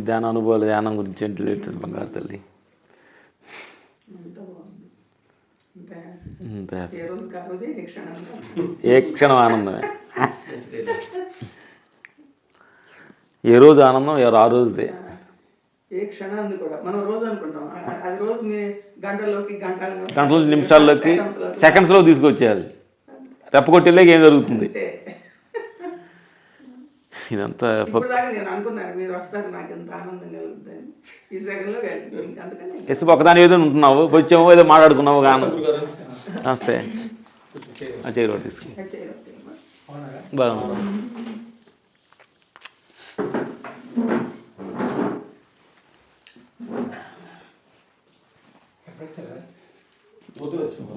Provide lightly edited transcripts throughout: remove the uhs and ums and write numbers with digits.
ధ్యాన అనుభవాలు, ధ్యానం గురించి ఏంటి తెలుస్తుంది బంగారు తల్లి. ఏ క్షణం ఆనందమే. ఏ రోజు ఆనందం ఎవరు ఆ రోజుదే. ఏ క్షణాన్ని కూడా మనం రోజు అనుకుంటాం, అది రోజు గంటల్లోకి నిమిషాల్లోకి సెకండ్స్లో తీసుకొచ్చేయాలి. రెప్పకొట్టేలాగా ఏం జరుగుతుంది ఇదంతా. నేను అనుకున్నాను మీరు వస్తారు, నాకు ఎంత ఆనందం కలుగుతుంది ఈ సెకండ్లో కలిగింది. అందుకని ఎస్ ఒకదాని ఏదో ఉంటున్నావు, వచ్చాము ఏదో మాట్లాడుకున్నావు గానం వస్తే చేయరు తీసుకుని బాగుంది.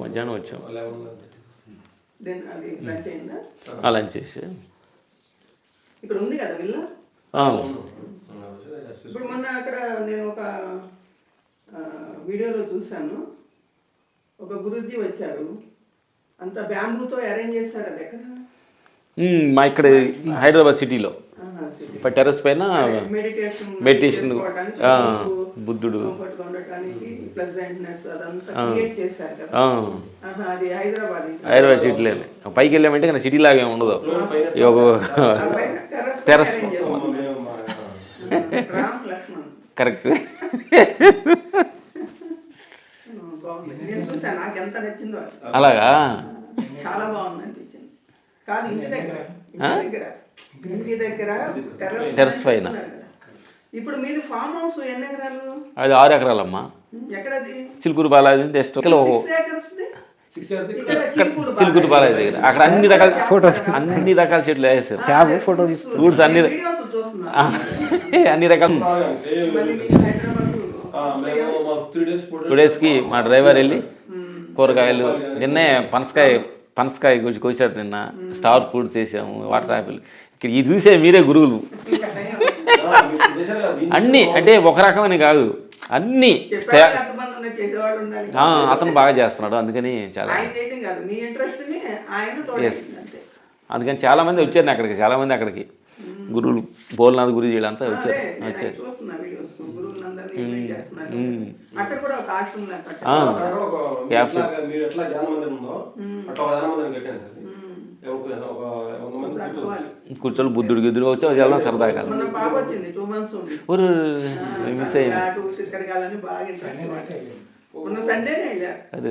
మధ్యాహ్నం వచ్చాం, లంచ్ చేసి ఇక్కడ ఉంది కదా విల్లా. ఇప్పుడు మొన్న అక్కడ నేను ఒక వీడియోలో చూశాను, ఒక గురూజీ వచ్చారు, అంత బ్యాంబూతో అరేంజ్ చేశారు. అది ఎక్కడ? మా ఇక్కడ హైదరాబాద్ సిటీలో టెర్రస్ పైన మెడిటేషన్, బుద్ధుడు హైదరాబాద్ సిటీలో. పైకి వెళ్ళామంటే కానీ సిటీ లాగా ఉండదు, టెర్రస్ కరెక్ట్. అలాగా చాలా బాగుంది అనిపించింది. కాదు ఇంటి దగ్గర టెర్రస్ పైన. ఇప్పుడు మీది ఫామ్ హౌస్ ఎన్ని ఎకరాలు? అది 6 ఎకరాలమ్మా. ఎక్కడది? చిలుకూరు బాలాజీ జస్ట్ చిలుకూరు బాలాజీ దగ్గర. అక్కడ అన్ని రకాల చెట్లు వేసారు. ట్యాబ్ ఫోటో ఫ్రూట్స్ అన్ని రకాల. 2 డేస్కి మా డ్రైవర్ వెళ్ళి కూరగాయలు, నిన్నే పనసకాయ కోసాడు నిన్న. స్టార్ ఫ్రూట్స్ చేసాము, వాటర్ యాపిల్. ఇక్కడ ఇది చూసే మీరే గురువులు. అన్నీ అంటే ఒక రకమని కాదు, అన్నీ. అతను బాగా చేస్తున్నాడు, అందుకని చాలా. అందుకని చాలామంది వచ్చారు అక్కడికి, చాలామంది అక్కడికి గురువులు, భోలనాథ్ గురుజీ వీళ్ళంతా వచ్చారు. కూర్చొని బుద్ధుడు గిద్దుడు వచ్చి వెళ్దాం సరదాగా. మిస్ అయ్యింది. అదే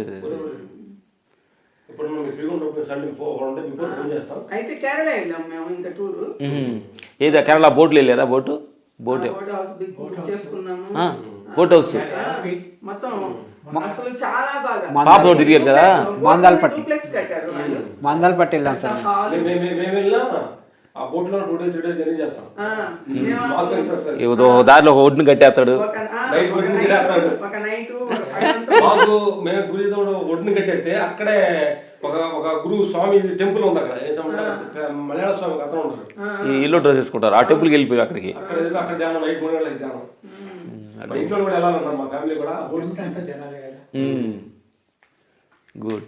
ఏదా కేరళ బోట్లు వెళ్ళారా? బోట్ హౌస్ పాప రోడ్ తిరిగారు కదా, మాందాలపట్టి వెళ్ళాం సార్. ఏదో దారిలో ఒక ఒడ్డుని కట్టేస్తాడు. ఒడ్డుని కట్టేస్తే అక్కడే ఒక గురువు స్వామి టెంపుల్ ఉంది. అక్కడ మలయాళ స్వామి కథ ఉంటారు. ఈ ఇల్లు డ్రెస్ వేసుకుంటారు, ఆ టెంపుల్కి వెళ్ళిపోయి అక్కడికి. అక్కడ ధ్యానం నైట్ 3 గంటలకి ధ్యానం. ఇంట్లో కూడా వెళ్ళాలన్నారు మా ఫ్యామిలీ కూడా. గుడ్.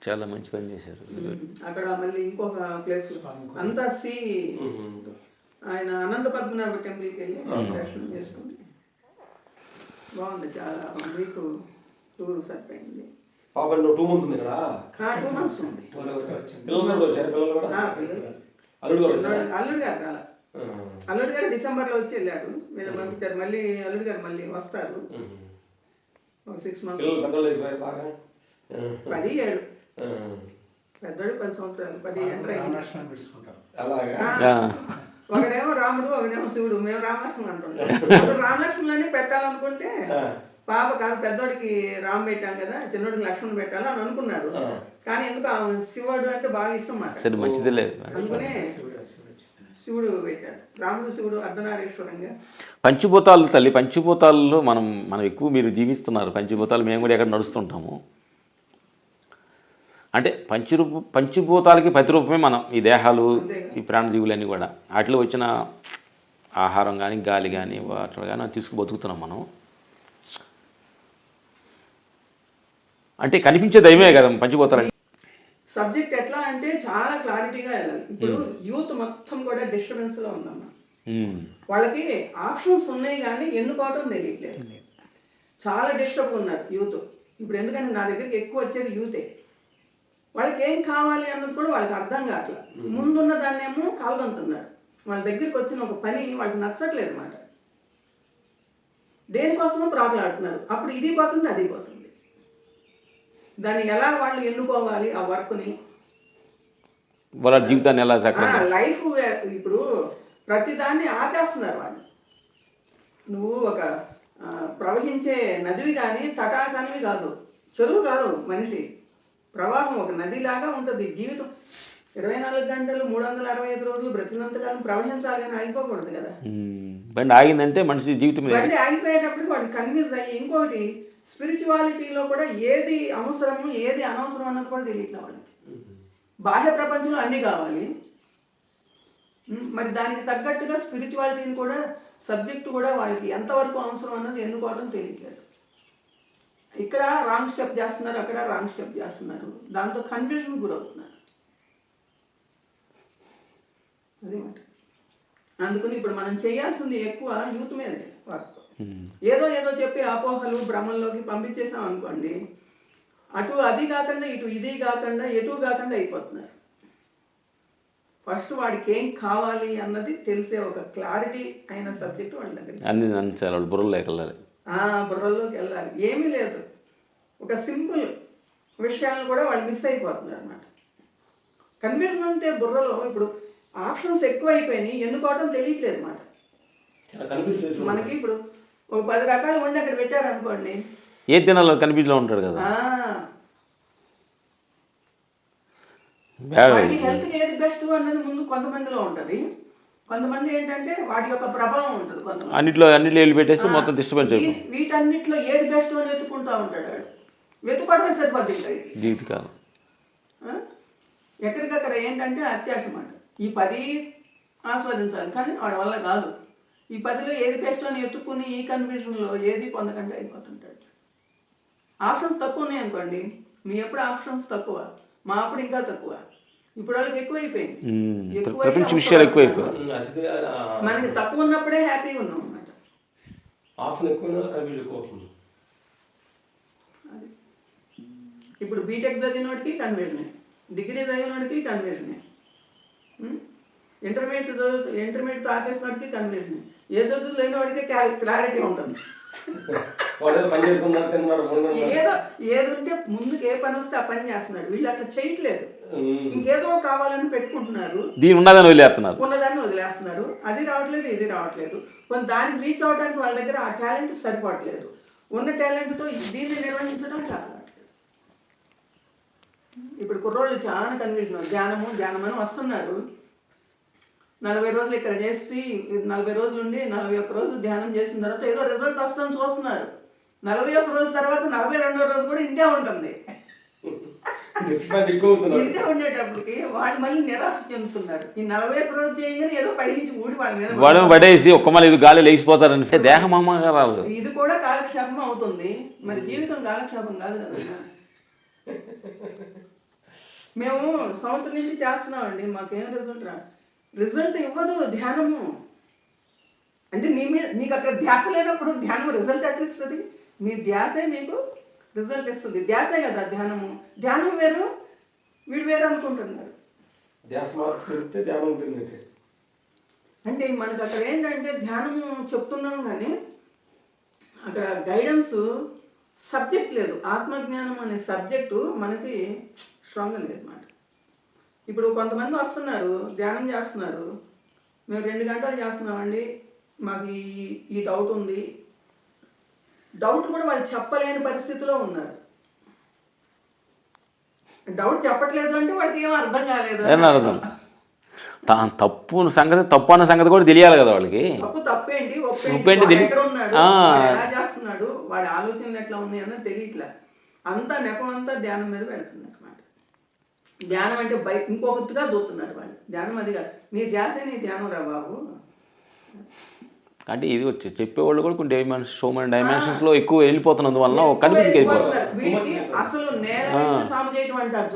చాలా మంచి పని చేశారు. అక్కడ మళ్ళీ ఇంకొక ప్లేస్ అంతా ఆయన అనంత పద్మనాభ టెంపుల్కి వెళ్ళి దర్శనం చేసుకుని బాగుంది. చాలా మీకు టూర్ సరిపోయింది. 2 months ఉంది కదా. 2 months ఉంది. అల్లుడు గారు డిసెంబర్లో వచ్చి వెళ్ళారు, వీళ్ళు పంపించారు. మళ్ళీ అల్లుడు గారు మళ్ళీ వస్తారు 6 months. 17 పెద్దోడు 10 సంవత్సరాలు 10 ఎంటర్ అయ్యింది. ఒకడేమో రాముడు, ఒకడేమో శివుడు. మేము రామలక్ష్మణ్ అంటుంటాం. అసలు రామలక్ష్మణులని పెట్టాలనుకుంటే పాప కాదు, పెద్దోడికి రామ్ పెట్టాం కదా, చిన్నోడికి లక్ష్మణ్ పెట్టాలి అని అనుకున్నారు. కానీ ఎందుకు శివుడు అంటే బాగా ఇష్టం మాట, మంచిది లేదు అనుకునే శివుడు పెట్టాడు. రాముడు శివుడు అర్ధనారీశ్వరంగా. పంచభూతాలు తల్లి, పంచభూతాల్లో మనం ఎక్కువ మీరు జీవిస్తున్నారు. పంచభూతాలు మేము కూడా ఎక్కడ నడుస్తుంటాము. అంటే పంచభూతాలకి ప్రతిరూపమే మనం, ఈ దేహాలు, ఈ ప్రాణజీవులన్నీ కూడా. వాటిలో వచ్చిన ఆహారం కానీ, గాలి కానీ, వాటర్ కానీ తీసుకు బతుకుతున్నాం మనం. అంటే కనిపించే దైవమే కదా పంచభూతాలు. సబ్జెక్ట్ ఎట్లా అంటే చాలా క్లారిటీగా వెళ్ళాలి. ఇప్పుడు యూత్ మొత్తం కూడా డిస్టర్బెన్స్ లో ఉందమ్మా. వాళ్ళకి ఆప్షన్స్ ఉన్నాయి కానీ ఎన్నుకోవటం తెలియట్లేదు. చాలా డిస్టర్బ్ ఉన్నారు యూత్ ఇప్పుడు. ఎందుకంటే నా దగ్గరికి ఎక్కువ వచ్చేది యూతే. వాళ్ళకి ఏం కావాలి అన్నది కూడా వాళ్ళకి అర్థం కావట్లేదు. ముందున్న దాన్నేమో కాల్గొంటున్నారు. వాళ్ళ దగ్గరికి వచ్చిన ఒక పని వాళ్ళకి నచ్చట్లేదు అన్నమాట. దేనికోసమో ప్రాకులాడుతున్నారు. అప్పుడు ఇది పోతుంది, అది పోతుంది. దాన్ని ఎలా వాళ్ళు ఎన్నుకోవాలి ఆ వర్క్ని, వాళ్ళ జీవితాన్ని ఎలా లైఫ్. ఇప్పుడు ప్రతిదాన్ని ఆపేస్తున్నారు వాళ్ళు. నువ్వు ఒక ప్రవహించే నదివి కానీ తటాకనివి కాదు, చెరువు కాదు మనిషి. ప్రవాహం ఒక నదిలాగా ఉంటుంది జీవితం. 24 గంటలు 365 రోజులు బ్రతికినంతకాలం ప్రవహించాలి కానీ ఆగిపోకూడదు కదా. బండి ఆగిందంటే మనిషి జీవితం బండి ఆగిపోయేటప్పుడు వాడు కన్విన్స్ అయ్యి ఇంకోటి స్పిరిచువాలిటీలో కూడా ఏది అవసరము ఏది అనవసరం అన్నది కూడా తెలియట్లేదు వాళ్ళకి. బాహ్య ప్రపంచంలో అన్నీ కావాలి, మరి దానికి తగ్గట్టుగా స్పిరిచువాలిటీని కూడా సబ్జెక్టు కూడా వాళ్ళకి ఎంతవరకు అవసరం అన్నది ఎన్నుకోవడం తెలియట్లేదు. ఇక్కడ రాంగ్ స్టెప్ చేస్తున్నారు, అక్కడ రాంగ్ స్టెప్ చేస్తున్నారు. దాంతో కన్ఫ్యూజన్ గురవుతున్నారు. అదేమాట. అందుకని ఇప్పుడు మనం చేయాల్సింది ఎక్కువ యూత్ మీదే వర్క్. ఏదో ఏదో చెప్పి అపోహలు భ్రమంలోకి పంపించేసాం అనుకోండి, అటు అది కాకుండా ఇటు ఇది కాకుండా ఎటు కాకుండా అయిపోతున్నారు. ఫస్ట్ వాడికి ఏం కావాలి అన్నది తెలిసే ఒక క్లారిటీ అయిన సబ్జెక్ట్ వాళ్ళ దగ్గర అన్ని అంచాలి, వాళ్ళు బుర్రలోకి వెళ్ళాలి. బుర్రల్లోకి వెళ్ళాలి. ఏమీ లేదు, ఒక సింపుల్ విషయాలను కూడా వాళ్ళు మిస్ అయిపోతున్నారు అన్నమాట. కన్ఫ్యూజన్ అంటే బుర్రలో ఇప్పుడు ఆప్షన్స్ ఎక్కువ అయిపోయినాయి, ఎన్నుకోవడం తెలియట్లేదు అన్నమాట. మనకి ఇప్పుడు ఒక 10 రకాలు వండి అక్కడ పెట్టారనుకోండి, ఏ తినాలో కన్ఫ్యూజ్లో ఉంటాడు కదా. వాటి హెల్త్కి ఏది బెస్ట్ అన్నది ముందు కొంతమందిలో ఉంటుంది. కొంతమంది ఏంటంటే వాటి యొక్క ప్రభావం ఉంటుంది. కొంతమంది అన్నిట్లో వెళ్ళి పెట్టేసి మొత్తం డిస్టర్బెన్స్ అయిపోతుంది. వీటన్నిటిలో ఏది బెస్ట్ అని వెతుక్కుంటా ఉంటాడు వాడు. వెతుకోవడమే సరిపోద్ది జీవితకాలం. ఎక్కడికక్కడ ఏంటంటే అత్యాశ మాట. ఈ 10 ఆస్వాదించాలి కానీ వాడి వల్ల కాదు. ఈ 10లో ఏది బెస్ట్ అని ఎత్తుక్కుని ఈ కన్ఫ్యూజన్లో ఏది పొందకుండా అయిపోతుంటాడు. ఆప్షన్స్ తక్కువ ఉన్నాయి అనుకోండి, మీ ఎప్పుడు ఆప్షన్స్ తక్కువ, మా అప్పుడు ఇంకా తక్కువ. ఇప్పుడు వాళ్ళకి ఎక్కువైపోయింది. ప్రపంచ విషయాలు ఎక్కువైపోయాయి. మనకి తక్కువ ఉన్నప్పుడే హ్యాపీగా ఉన్నాం అన్నమాట. ఇప్పుడు బీటెక్ చదివినోడికి కన్ఫ్యూజనే, డిగ్రీ చదివినోడికి కన్ఫ్యూజనే, ఇంటర్మీడియట్ ఆపేసినోడికి కన్ఫ్యూజనే, ఏ చదువు లేని వాడికి క్లారిటీ ఉంటుంది. ఏదో ఉంటే ముందుకు ఏ పని వస్తే ఆ పని చేస్తున్నాడు. వీళ్ళు అట్లా చేయట్లేదు, ఇంకేదో కావాలని పెట్టుకుంటున్నారు, ఉన్నదాన్ని వదిలేస్తున్నారు. అది రావట్లేదు, ఇది రావట్లేదు. కొన్ని దానికి రీచ్ అవడానికి వాళ్ళ దగ్గర ఆ టాలెంట్ సరిపోవట్లేదు. ఉన్న టాలెంట్తో దీన్ని నిర్వహించడం చాలా. ఇప్పుడు కుర్రోళ్ళు చాలా కన్ఫ్యూజన్. ధ్యానం అని వస్తున్నారు. 40 రోజులు ఇక్కడ చేసి 40 రోజులు ఉండి 41 రోజు ధ్యానం చేసిన తర్వాత ఏదో రిజల్ట్ వస్తుందని చూస్తున్నారు. 41 రోజు తర్వాత 42వ రోజు కూడా ఇంతే ఉంటుంది. ఇంతే ఉండేటప్పటికి వాళ్ళు మళ్ళీ నిరాశ చెందుతున్నారు. ఈ 41 రోజు చేయగానే ఏదో పైనుంచి ఊడి వాళ్ళ మీద పడేసి ఒక్క మళ్ళీ గాలి లేచిపోతారంటే దేహం అమ్మగారు. ఇది కూడా కాలక్షేపం అవుతుంది. మరి జీవితం కాలక్షేపం కాదు కదా. మేము సంవత్సరం నుంచి చేస్తున్నామండి, మాకేం రిజల్ట్ ఇవ్వదు ధ్యానము. అంటే నీకు అక్కడ ధ్యాస లేనప్పుడు ధ్యానం రిజల్ట్ ఎట్లా ఇస్తుంది? మీ ధ్యాసే మీకు రిజల్ట్ ఇస్తుంది. ధ్యాసే కదా ధ్యానము. ధ్యానం వేరు, వీడు వేరు అనుకుంటున్నారు. అంటే మనకు అక్కడ ఏంటంటే ధ్యానము చెప్తున్నాం కానీ అక్కడ గైడెన్స్ సబ్జెక్ట్ లేదు. ఆత్మజ్ఞానం అనే సబ్జెక్టు మనకి స్ట్రాంగ్గా లేదన్నమాట. ఇప్పుడు కొంతమంది వస్తున్నారు, ధ్యానం చేస్తున్నారు, మేము 2 గంటలు చేస్తున్నామండి, మాకు ఈ డౌట్ ఉంది. డౌట్ కూడా వాళ్ళు చెప్పలేని పరిస్థితిలో ఉన్నారు. డౌట్ చెప్పట్లేదు అంటే వాడికి ఏమో అర్థం కాలేదు. తప్పు అన్న సంగతి కూడా తెలియాలి కదా వాళ్ళకి. తప్పేంటి ఎక్కడ ఉన్నాడు, ఎలా చేస్తున్నాడు, వాడి ఆలోచనలు ఎట్లా ఉన్నాయి అన్నది తెలియట్లే. అంతా నెపం అంతా ధ్యానం మీద పెడుతుంది అనమాట. ధ్యానం అంటే ఇంకొకటిగా చూస్తున్నారు వాళ్ళు. ధ్యానం అది కాదు, నీ ధ్యాసే నీ ధ్యానం రా బాబు. అంటే ఇది వచ్చి చెప్పేవాళ్ళు కూడా కొన్ని డైమెన్షన్స్లో ఎక్కువ వెళ్ళిపోతున్నందువల్ల కన్ఫ్యూజ్ అయిపోతుంది. అసలు నేల సాము చేయటం అంటారు.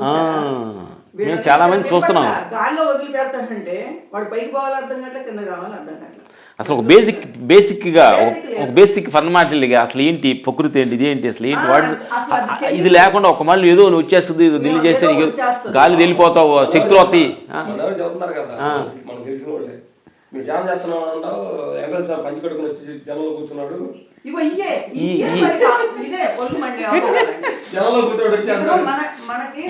మేము చాలా మంది చూస్తున్నాం. గాల్లో వదిలి పెడతాడంటే వాడు పైకి పోవాలి అర్థం గంటల, కింద కావాలి అర్థం గంటల. అసలు ఒక బేసిక్గా ఒక బేసిక్ ఫండమెంటల్గా అసలు ఏంటి ప్రకృతి ఏంటి, ఇది ఏంటి, అసలు ఏంటి వాడు ఇది లేకుండా ఒక మళ్ళీ ఏదో వచ్చేస్తుంది, ఇది ఢిల్లీ చేస్తే నీకు గాలి వెళ్ళిపోతావు, శక్తులు వస్తాయి. చెప్తున్నారు కదా మనకు తెలిసిన వాళ్ళే. మీరు ధ్యానం చేస్తున్నాం అంటావు, వెంకటేశ్వర పంచి కట్టుకుని వచ్చి జనంలో కూర్చున్నాడు. జనంలో కూర్చోడు వచ్చి మనకి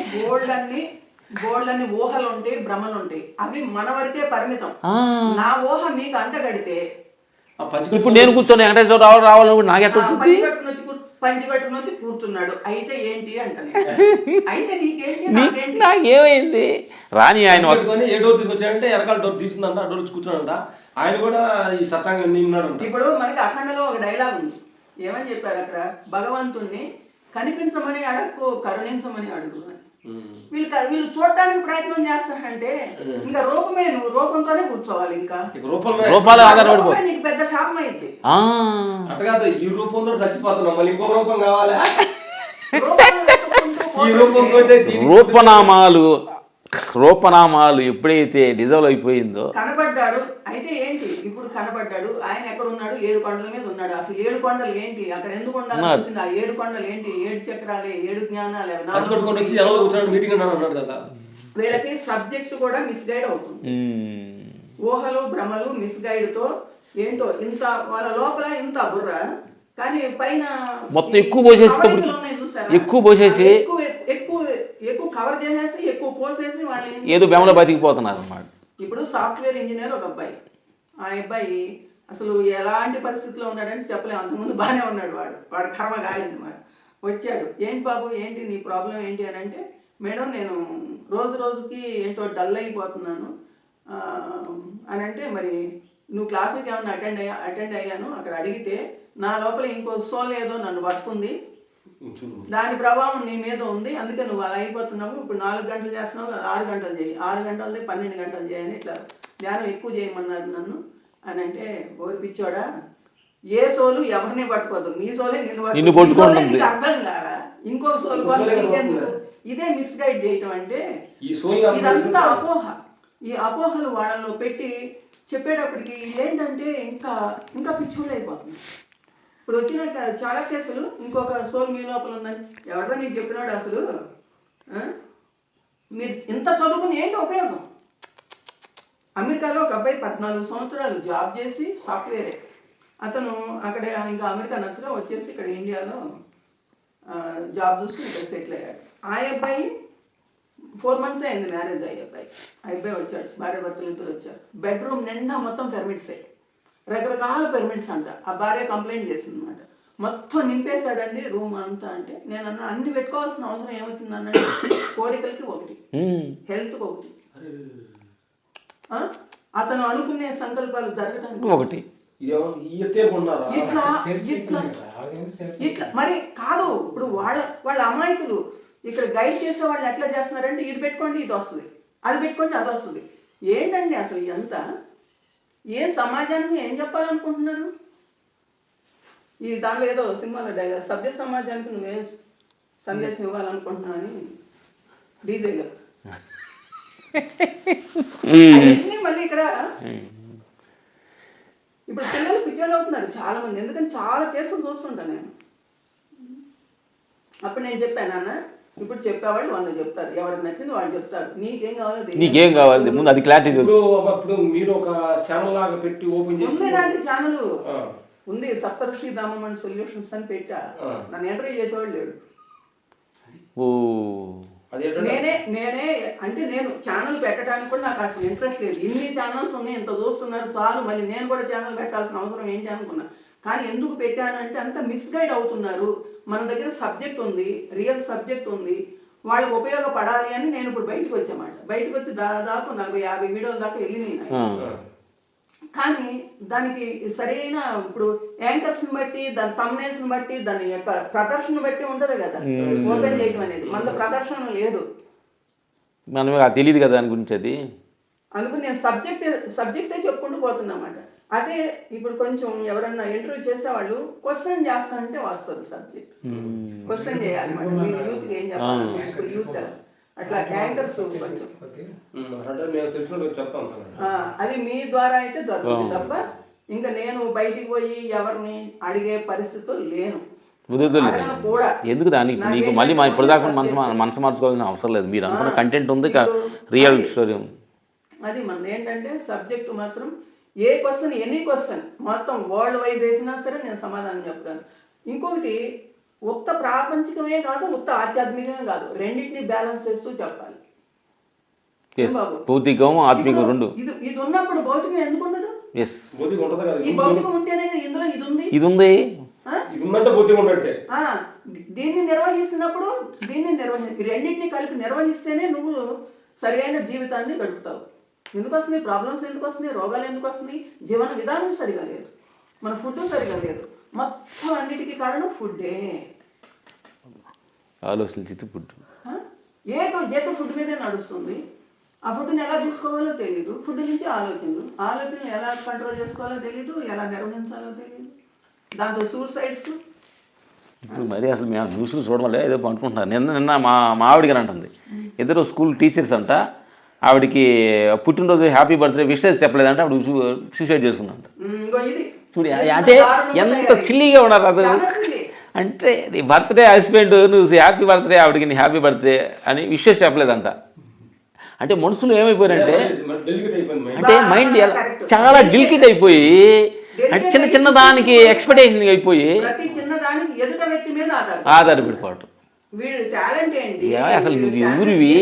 గోల్డన్ని ఊహలు ఉంటాయి, భ్రమలు ఉంటాయి, అవి మన వరకే పరిమితం. నా ఊహ మీకు అంట కడితే ఇప్పుడు నేను కూర్చొని వెంకటేశ్వర రావాలని కూడా నాకు ఎట్లా పంచి కట్టుకుని వచ్చి కూర్చున్నాడు, అయితే ఏంటి అంటాను. అయితే నీకేంటి, నాకేమైంది రాని ఆయన ఏ డోర్ తీసుకొచ్చాడంటే ఎరకాల డోర్ తీసిందంట, ఆ డోర్ వచ్చి కూర్చున్నాడంట. ఆయన కూడా ఈ సత్సంగం నిన్నాడంట. ఇప్పుడు మనకి అఖండలో ఒక డైలాగ్ ఉంది, ఏమని చెప్పారు అక్కడ, భగవంతుణ్ణి కనిపించమని అడగకు, కరుణించమని అడుగు. వీళ్ళు చూడటానికి ప్రయత్నం చేస్తారంటే ఇంకా రూపమే, నువ్వు రూపంతోనే కూర్చోవాలి. ఇంకా రూపాలు ఆధారపడిపోయి నీకు పెద్ద శాపం అయింది. అట్లా ఈ రూపంతో చచ్చిపోతున్నాం, మళ్ళీ ఇంకో రూపం కావాలా? రూపనామాలు ఎప్పుడైతే డిజాల్వ్ అయిపోయిందో కనబడ్డాడు. అయితే ఏంటి ఇప్పుడు కనబడ్డాడు, ఆయన ఎక్కడ ఉన్నాడు? 7 కొండల మీద ఉన్నాడు. అసలు 7 కొండలు ఏంటి, అక్కడ ఎందుకు ఉండాలి? ఆ 7 కొండలు ఏంటి? 7 చక్రాలే, 7 జ్ఞానాలే. వీళ్ళకి సబ్జెక్ట్ కూడా మిస్గైడ్ అవుతుంది. ఊహలు భ్రమలు మిస్గైడ్ తో ఏంటో ఇంత వాళ్ళ లోపల ఇంత బుర్ర, కానీ పైన మొత్తం ఎక్కువ పోసేసి ఎక్కువ కవర్ చేసేసి ఎక్కువ పోసేసి వాళ్ళు ఏదో బెమలో బతికిపోతున్నారు అన్నమాట. ఇప్పుడు సాఫ్ట్వేర్ ఇంజనీర్ ఒక అబ్బాయి, ఆ అబ్బాయి అసలు ఎలాంటి పరిస్థితిలో ఉన్నాడంటే చెప్పలేము. అంతకుముందు బాగానే ఉన్నాడు, వాడు కర్మ కాలేదన్నమాట. వచ్చాడు, ఏంటి బాబు ఏంటి నీ ప్రాబ్లం ఏంటి అని అంటే, మేడం నేను రోజుకి ఏంటో డల్ అయిపోతున్నాను అని అంటే, మరి నువ్వు క్లాసులకి ఏమన్నా అటెండ్ అయ్యాను, అక్కడ అడిగితే నా లోపల ఇంకో సోల్ ఏదో నన్ను పట్టుకుంది, దాని ప్రభావం నీ మీద ఉంది, అందుకే నువ్వు అలా అయిపోతున్నావు. ఇప్పుడు 4 గంటలు చేస్తున్నావు, 6 గంటలు చేయి, 6 గంటలది 12 గంటలు చేయని ఇట్లా ధ్యానం ఎక్కువ చేయమన్నారు నన్ను అని అంటే, ఓరి పిచ్చోడా, ఏ సోలు ఎవరిని పట్టుకోదు, నీ సోలే నిన్ను పట్టుకుంటుంది. అర్థం కాదా? ఇంకొక సోలు ఇదే మిస్గైడ్ చేయటం అంటే. ఇదంతా అపోహ. ఈ అపోహలు వాళ్ళలో పెట్టి చెప్పేటప్పటికి ఏంటంటే ఇంకా పిచ్చోళ్ళు అయిపోతుంది. ఇప్పుడు వచ్చిన చాలా కేసులు, ఇంకొక సోల్ మీ లోపల ఉందని ఎవరైనా మీకు చెప్పినాడు? అసలు మీరు ఇంత చదువుకుని ఏంటి ఉపయోగం? అమెరికాలో ఒక అబ్బాయి 14 సంవత్సరాలు జాబ్ చేసి సాఫ్ట్వేరే, అతను అక్కడ ఇంకా అమెరికా నచ్చగా వచ్చేసి ఇక్కడ ఇండియాలో జాబ్ చూసుకుని ఇక్కడ సెటిల్ అయ్యాడు. ఆ అబ్బాయి 4 months అయింది మ్యారేజ్ అయ్యే అబ్బాయి. ఆ అబ్బాయి వచ్చాడు, భార్య భర్తలు ఇద్దరు వచ్చారు. బెడ్రూమ్ నిండా మొత్తం పిరమిడ్సే, రకరకాల పిరమిడ్స్ అంట. ఆ భార్య కంప్లైంట్ చేసింది అనమాట, మొత్తం నింపేశాడండి రూమ్ అంతా. అంటే నేను అన్నా, అన్ని పెట్టుకోవాల్సిన అవసరం ఏమవుతుంది అన్నట్టు, కోరికలకి ఒకటి, హెల్త్కి ఒకటి, అతను అనుకునే సంకల్పాలు జరగడానికి ఒకటి. ఇట్లా మరి కాదు. ఇప్పుడు వాళ్ళ అమాయకులు ఇక్కడ గైడ్ చేసే వాళ్ళు ఎట్లా చేస్తున్నారంటే, ఇది పెట్టుకోండి ఇది వస్తుంది, అది పెట్టుకోండి అది వస్తుంది. ఏంటండి అసలు ఇదంతా? ఏ సమాజానికి ఏం చెప్పాలనుకుంటున్నారు? ఈ దాంట్లో ఏదో సినిమాలో డైలాగ్, సభ్య సమాజానికి నువ్వేం సందేశం ఇవ్వాలనుకుంటున్నావు అని డీజేలో. మళ్ళీ ఇక్కడ ఇప్పుడు పిల్లలు పిచ్చోళ్ళు అవుతున్నారు చాలా మంది. ఎందుకంటే చాలా కేసులు చూస్తుంటాను నేను. అప్పుడు నేను చెప్పాను, అన్న ఇప్పుడు చెప్పేవాళ్ళు 100 చెప్తారు, ఎవరికి నచ్చింది వాళ్ళు చెప్తారు, నీకేం కావాలి ముందు అది క్లారిటీ. అప్పుడు మీరు ఒక ఛానల్ లాగా పెట్టి ఓపెన్ చేసి ఛానల్ ఉంది, సప్తఋషి దామన్ సొల్యూషన్స్ అని పెట్టా. నన్ను ఇంటర్వ్యూ చేసేవాళ్ళు లేడు. నేనే అంటే నేను ఛానల్ పెట్టడానికి కూడా నాకు అసలు ఇంట్రెస్ట్ లేదు. ఇన్ని ఛానల్స్ ఉన్నాయి, ఇంత చూస్తున్నారు చాలు, మళ్ళీ నేను కూడా ఛానల్ పెట్టాల్సిన అవసరం ఏంటి అనుకున్నా. కానీ ఎందుకు పెట్టానంటే అంత మిస్గైడ్ అవుతున్నారు. మన దగ్గర సబ్జెక్ట్ ఉంది, రియల్ సబ్జెక్ట్ ఉంది, వాళ్ళకి ఉపయోగపడాలి అని నేను ఇప్పుడు బయటకు వచ్చామాట. బయటకు వచ్చి దాదాపు 40-50 వీడియోల దాకా వెళ్ళినాయి. కానీ దానికి సరైన ఇప్పుడు యాంకర్స్ని బట్టి, దాని థంబ్నెయిల్స్ని బట్టి, దాని యొక్క ప్రదర్శన బట్టి ఉంటుంది కదా ఓపెన్ చేయడం అనేది. మన ప్రదర్శన లేదు, మనమే తెలియదు కదా దాని గురించి. అది అందుకు నేను సబ్జెక్టే చెప్పుకుంటూ పోతున్నమాట. అదే ఇప్పుడు కొంచెం ఎవరన్నా ఇంటర్వ్యూ చేసే వాళ్ళు క్వశ్చన్ చేస్తానంటే వస్తుంది సబ్జెక్ట్. క్వశ్చన్ చేయాలి, మీరు యూత్కి ఏం చెప్పాలి, ఇప్పుడు యూత్ అట్లా యాంకర్స్ అంటే మేము తెలిసిన చెప్తాం అది మీ ద్వారా అయితే జరుగుతుంది తప్ప ఇంకా నేను బయటికి పోయి ఎవరిని అడిగే పరిస్థితుల్లో లేను. అడగను కూడా. ఎందుకు దానికి నీకు మళ్ళీ మా ఇప్పుడు దాకా మనసు మార్చుకోవాల్సిన అవసరం లేదు. మీరు అనుకున్న కంటెంట్ ఉంది, రియల్ స్టోరీ ఉంది. అది మనది ఏంటంటే సబ్జెక్టు మాత్రం ఏ క్వశ్చన్ ఎనీ క్వశ్చన్ మొత్తం వరల్డ్ వైజ్ వేసినా సరే నేను సమాధానం చెప్తాను. ఇంకొకటి ఉత్త ప్రాపంచికమే కాదు, ఉత్త ఆధ్యాత్మికమే కాదు, రెండింటిని బ్యాలెన్స్ చేస్తూ చెప్పాలి. భౌతికం ఆత్మికం రెండు. ఇది ఉన్నప్పుడు భౌతికం ఎందుకు ఉండదు? ఈ భౌతికం ఉంటేనే ఇందులో ఇది ఉంది. దీన్ని నిర్వహిస్తున్నప్పుడు రెండింటిని కలిపి నిర్వహిస్తేనే నువ్వు సరైన జీవితాన్ని గడుపుతావు. ఎందుకు వస్తున్నాయి ప్రాబ్లమ్స్, ఎందుకు వస్తున్నాయి రోగాలు, ఎందుకు వస్తున్నాయి? జీవన విధానం సరిగా లేదు, మన ఫుడ్ సరిగా లేదు, మొత్తం అన్నిటికీ కారణం ఫుడ్డే. ఆలోచించి ఫుడ్ జేతో ఫుడ్ మీదే నడుస్తుంది. ఆ ఫుడ్ని ఎలా తీసుకోవాలో తెలియదు, ఫుడ్ నుంచి ఆలోచనలు ఎలా కంట్రోల్ చేసుకోవాలో తెలియదు, ఎలా నిర్వహించాలో తెలియదు, దాంతో సూసైడ్స్. ఇప్పుడు మరి అసలు మేము న్యూస్లు చూడమలే ఏదో అనుకుంటున్నాను. నిన్న మా ఆవిడికి అంటుంది, ఇద్దరు స్కూల్ టీచర్స్ అంట, ఆవిడకి పుట్టినరోజు హ్యాపీ బర్త్డే విషెస్ చెప్పలేదంటే ఆవిడ సూసైడ్ చేసుకున్నాంట. చూడు అంటే ఎంత చిల్లీగా ఉన్నారు అది. అంటే నీ బర్త్డే హస్బెండ్ నువ్వు హ్యాపీ బర్త్డే, ఆవిడకి నీ హ్యాపీ బర్త్డే అని విషెస్ చెప్పలేదంట. అంటే మనుషులు ఏమైపోయారంటే అంటే మైండ్ చాలా డిలికేట్ అయిపోయి, అంటే చిన్న దానికి ఎక్స్పెక్టేషన్ అయిపోయి ఆధారపడిపోవటం. అసలు నువ్వు ఎవరివి,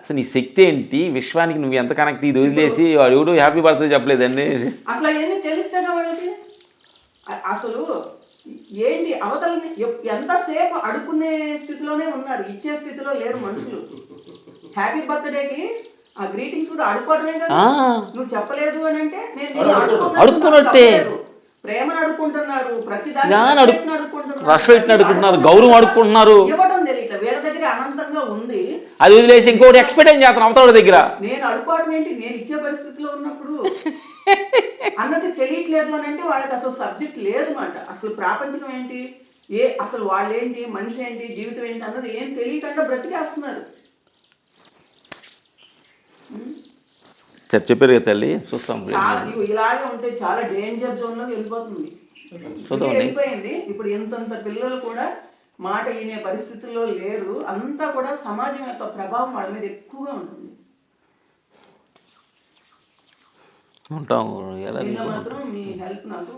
అసలు నీ శక్తి ఏంటి, విశ్వానికి నువ్వు ఎంత కనెక్ట్, ఇది వదిలేసి వాడు ఎవడు హ్యాపీ బర్త్డే చెప్పలేదండి. అసలు అవన్నీ తెలుస్తాగా వాళ్ళకి. అసలు ఏంటి అవతలని ఎంతసేపు అడుక్కునే స్థితిలోనే ఉన్నారు, ఇచ్చే స్థితిలో లేరు మనుషులు. హ్యాపీ బర్త్డేకి ఆ గ్రీటింగ్స్ కూడా అడుక్కోవడమే కదా. నువ్వు చెప్పలేదు అని అంటే అడుక్కున్నట్టే. ప్రేమను అడుక్కుంటున్నారు, అడుక్కుంటున్నారు, గౌరవం అడుక్కుంటున్నారు. ఇవ్వడం తెలియదు వీళ్ళ దగ్గర అనంతంగా ఉంది, అది వదిలేసి ఇంకోటి ఎక్స్పెక్ట్ చేస్తాను అవతల దగ్గర. నేను అడుక్కోవడం ఏంటి, నేను ఇచ్చే పరిస్థితిలో ఉన్నప్పుడు అన్నది తెలియట్లేదు అని అంటే వాళ్ళకి అసలు సబ్జెక్ట్ లేదు మాట. అసలు ప్రాపంచికం ఏంటి, అసలు వాళ్ళేంటి, మనిషి ఏంటి, జీవితం ఏంటి అన్నది ఏం తెలియకుండా బ్రతికేస్తున్నారు. చెప్పారు కదా తల్లి, చూస్తాం. ఇలాగే ఉంటే చాలా డేంజర్ జోన్ లోకి వెళ్ళిపోతుంది. వెళ్ళిపోయింది. ఇప్పుడు ఎంతంత పిల్లలు కూడా మాట వినే పరిస్థితుల్లో లేరు. అంతా కూడా సమాజం యొక్క ప్రభావం వాళ్ళ మీద ఎక్కువగా ఉంటుంది. మాత్రం మీ హెల్ప్ నాకు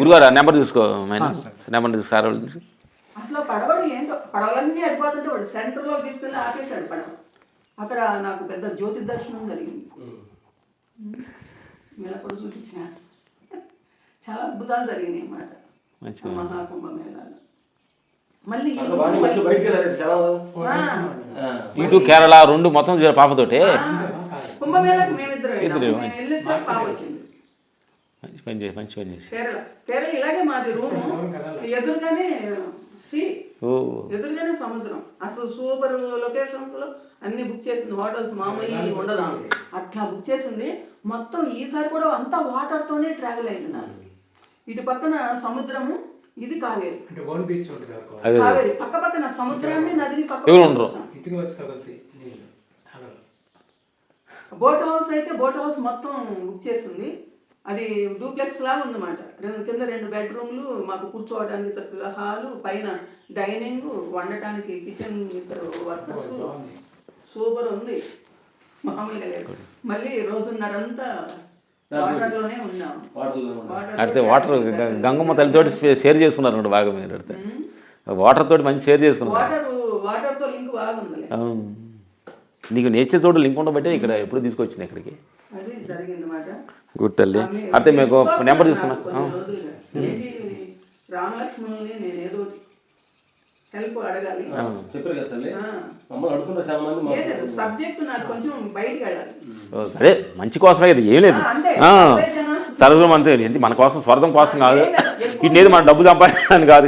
గురుగారు నెంబర్ చూసుకో, నెంబర్ సార్ అసలు పడవలు ఏంటో, పడవలన్నీ అడిపోతుంటే వాడు సెంటర్లో తీసుకెళ్ళి ఆపేశాడు పడవ. అక్కడ నాకు పెద్ద జ్యోతి దర్శనం జరిగింది. వీళ్ళప్పుడు చూపించిన చాలా అద్భుతాలు జరిగినాయి అన్నమాట మహాకుంభమేళాలు. మళ్ళీ ఇటు కేరళ రెండు మొత్తం పాపతోటే కుంభమేళకు మేమిద్దరం వెళ్ళి వచ్చాక పాప వచ్చింది. కేరళ ఇలాగే మాది రూము, ఎదురుగానే ఎదురుగానే సముద్రం. అసలు సూపర్ లొకేషన్స్ లో అన్ని బుక్ చేసింది, హోటల్స్ మామూలు ఉండదు అట్లా బుక్ చేసింది. మొత్తం ఈసారి కూడా అంతా వాటర్ తోనే ట్రావెల్ అయింది నాకు. ఇటు పక్కన సముద్రము, ఇది కావేరి. కావేరి పక్క పక్కన సముద్రాన్ని నదిని బోట్ హౌస్ అయితే బోట్ హౌస్ మొత్తం బుక్ చేసింది. అది డూప్లెక్స్ లాగా ఉందన్నమాట. కింద 2 బెడ్రూమ్లు, మాకు కూర్చోవడానికి చక్కగా హాలు, పైన డైనింగ్, వండటానికి కిచెన్, 2 వర్కర్స్. సూపర్ ఉంది, మామూలుగా లేదు. మళ్ళీ రోజున్నరంతా వాటర్లోనే ఉన్నాం. అడితే వాటర్ గంగమ్మ తల్లితోటి షేర్ చేసుకున్నారు బాగా. మీరు అడితే వాటర్ తోటి మంచి షేర్ చేసుకున్నారు. వాటర్తో లింక్ బాగుంది. నీకు నేచర్ తోటి లింక్ ఉండబట్టే ఇక్కడ ఎప్పుడు తీసుకొచ్చింది ఇక్కడికి. అది జరిగిందన్నమాట. గుడ్ తల్లి. అయితే మీకు నెంబర్ తీసుకున్నా. రామలక్ష్మణుల్ని నేను ఏదో హెల్ప్ అడగాలి. సబ్జెక్ట్ నాకు కొంచెం బయటికి అడగాలి. అదే మంచి కోసమే కదా, ఏం లేదు. సర్వం అంతే, మన కోసం స్వర్గం కోసం కాదు, ఇటు మన డబ్బు సంపాదించడానికి కాదు కదా.